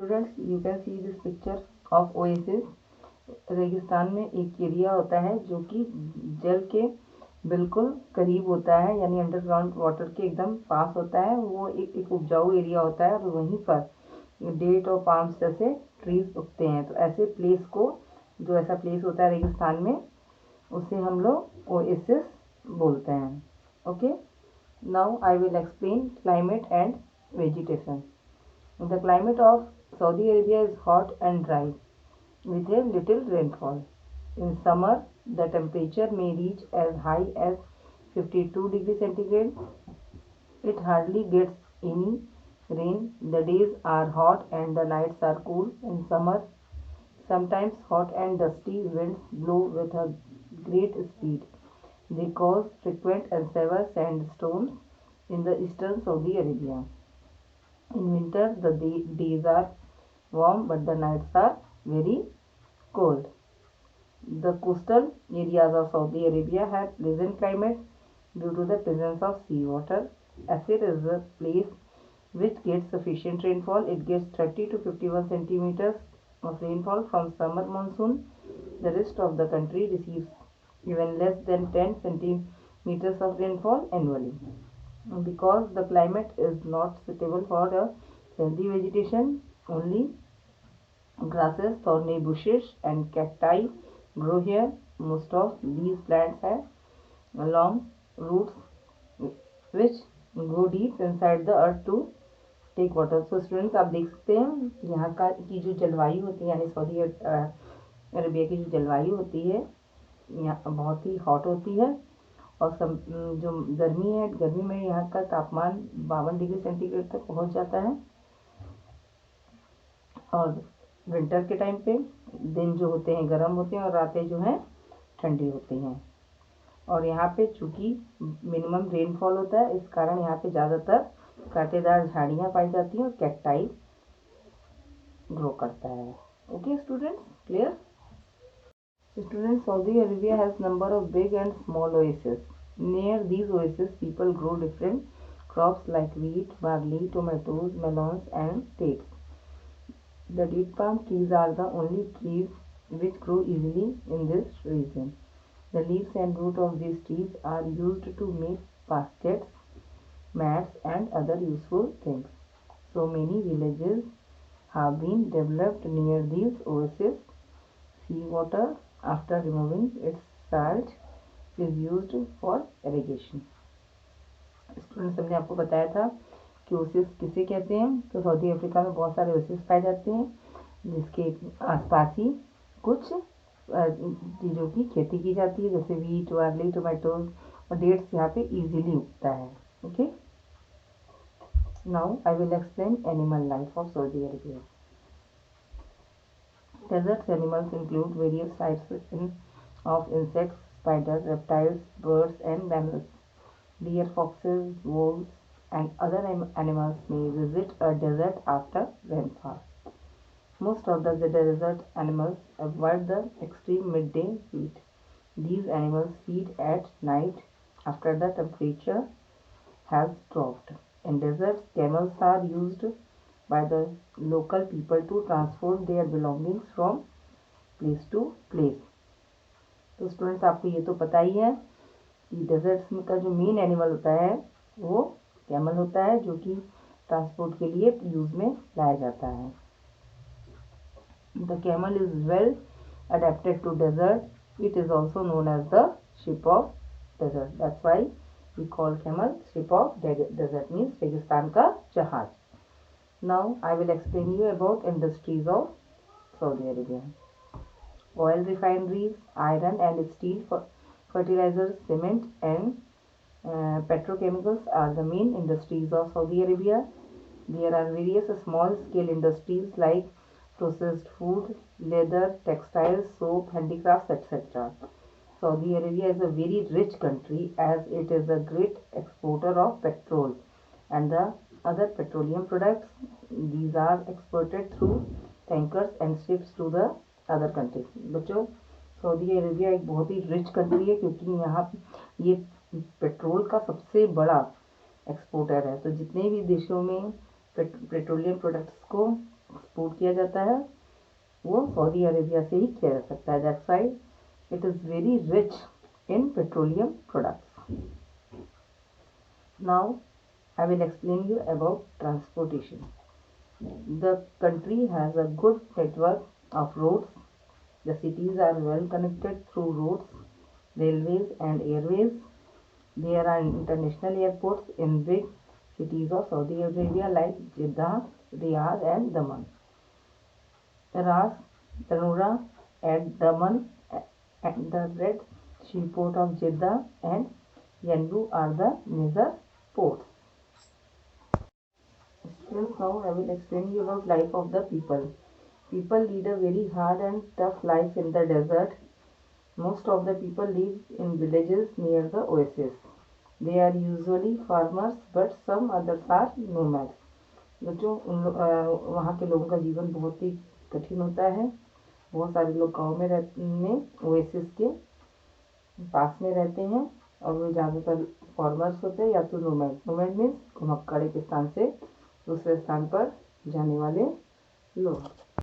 Students, you can see this picture of oasis. रेगिस्तान में एक एरिया होता है जो कि जल के बिल्कुल करीब होता है, यानी अंडरग्राउंड वाटर के एकदम पास होता है। वो एक उपजाऊ एरिया होता है और वहीं पर डेट और पाम्स जैसे ट्रीज उगते हैं। तो ऐसे प्लेस को, जो ऐसा प्लेस होता है रेगिस्तान में, उसे हम लोग ओएसिस बोलते हैं। Okay, now I will explain climate and vegetation. The climate of Saudi Arabia is hot and dry with a little rainfall. In summer, the temperature may reach as high as 52 degrees centigrade. It hardly gets any rain. The days are hot and the nights are cool. In summer, sometimes hot and dusty winds blow with a great speed. They cause frequent and severe sandstorms in the eastern Saudi Arabia. In winter, the days are warm but the nights are very cold. The coastal areas of Saudi Arabia have pleasant climate due to the presence of seawater. As it is a place which gets sufficient rainfall. It gets 30 to 51 centimeters of rainfall from summer monsoon. The rest of the country receives even less than 10 centimeters of rainfall annually. Because the climate is not suitable for a healthy vegetation, only grasses, thorny bushes and cacti grow here. Most of these plants have long roots which go deep inside the earth to take water. So students, आप देख सकते हैं यहाँ का की जो जलवायु होती है, यानी सऊदी अरबिया की जो जलवायु होती है, यहाँ बहुत ही हॉट होती है। और जो गर्मी है, गर्मी में यहाँ का तापमान 52 डिग्री सेंटीग्रेड तक पहुँच जाता है। और विंटर के टाइम पे दिन जो होते हैं गर्म होते हैं और रातें जो हैं ठंडी होती हैं। और यहाँ पे चूँकि मिनिमम रेनफॉल होता है, इस कारण यहाँ पे ज़्यादातर कांटेदार झाड़ियाँ पाई जाती हैं और कैक्टाई ग्रो करता है। Okay students, clear? Students, Saudi Arabia has number of big and small oases. Near these oases, people grow different crops like wheat, barley, tomatoes, melons, and dates. The date palm trees are the only trees which grow easily in this region. The leaves and root of these trees are used to make baskets, mats, and other useful things. So many villages have been developed near these oases. Seawater, after removing its salt, is used for irrigation. Students, हमने आपको बताया था कि Oasis किसे कहते हैं। तो Saudi Africa में बहुत सारे ओसिस पाए जाते हैं, जिसके आसपास ही कुछ चीज़ों की खेती की जाती है, जैसे वीट, बार्ली, टोमेटोज और डेट्स यहाँ पे इजीली उगता है। Okay, now I will explain animal life of Saudi Arabia. Desert animals include various types of insects, spiders, reptiles, birds, and mammals. Deer, foxes, wolves, and other animals may visit a desert after rainfall. Most of the desert animals avoid the extreme midday heat. These animals feed at night after the temperature has dropped. In deserts, camels are used by the local people to transport their belongings from place to place. तो students, आपको ये तो पता ही है कि desserts में का जो मेन एनिमल होता है वो कैमल होता है, जो कि ट्रांसपोर्ट के लिए यूज में लाया जाता है। The camel is well adapted to desert. It is also known as the ship of desert. That's why we call camel ship of desert, means रेगिस्तान का जहाज. Now I will explain you about industries of Saudi Arabia. Oil refineries, iron and steel, fertilizers, cement and petrochemicals are the main industries of Saudi Arabia. There are various small scale industries like processed food, leather, textiles, soap, handicrafts, etc. Saudi Arabia is a very rich country as it is a great exporter of petrol and the other petroleum products. These are exported through tankers and ships to the other countries. बच्चों, Saudi Arabia एक बहुत ही rich country है क्योंकि यहाँ ये petrol का सबसे बड़ा एक्सपोर्टर है। तो जितने भी देशों में पेट्रोलियम प्रोडक्ट्स को एक्सपोर्ट किया जाता है वो सऊदी अरेबिया से ही किया जा सकता है। That's why it is very rich in petroleum products. Now I will explain you about transportation. The country has a good network of roads. The cities are well connected through roads, railways and airways. There are international airports in big cities of Saudi Arabia like Jeddah, Riyadh and Daman. Ras, Tanura and Daman and the Red Seaport of Jeddah and Yanbu are the major ports. Students, now I will explain you about life of the people. People lead a very hard and tough life in the desert. Most of the people live in villages near the oasis. They are usually farmers, but some others are nomads. बच्चों वहाँ के लोगों का जीवन बहुत ही कठिन होता है। बहुत सारे लोग गाँव में ओएसिस के पास में रहते हैं और वे ज़्यादातर फॉर्मर्स होते हैं या तो नोमैड। नोमैड मीन्स घुमक्कड़, एक स्थान से दूसरे स्थान पर जाने वाले लोग।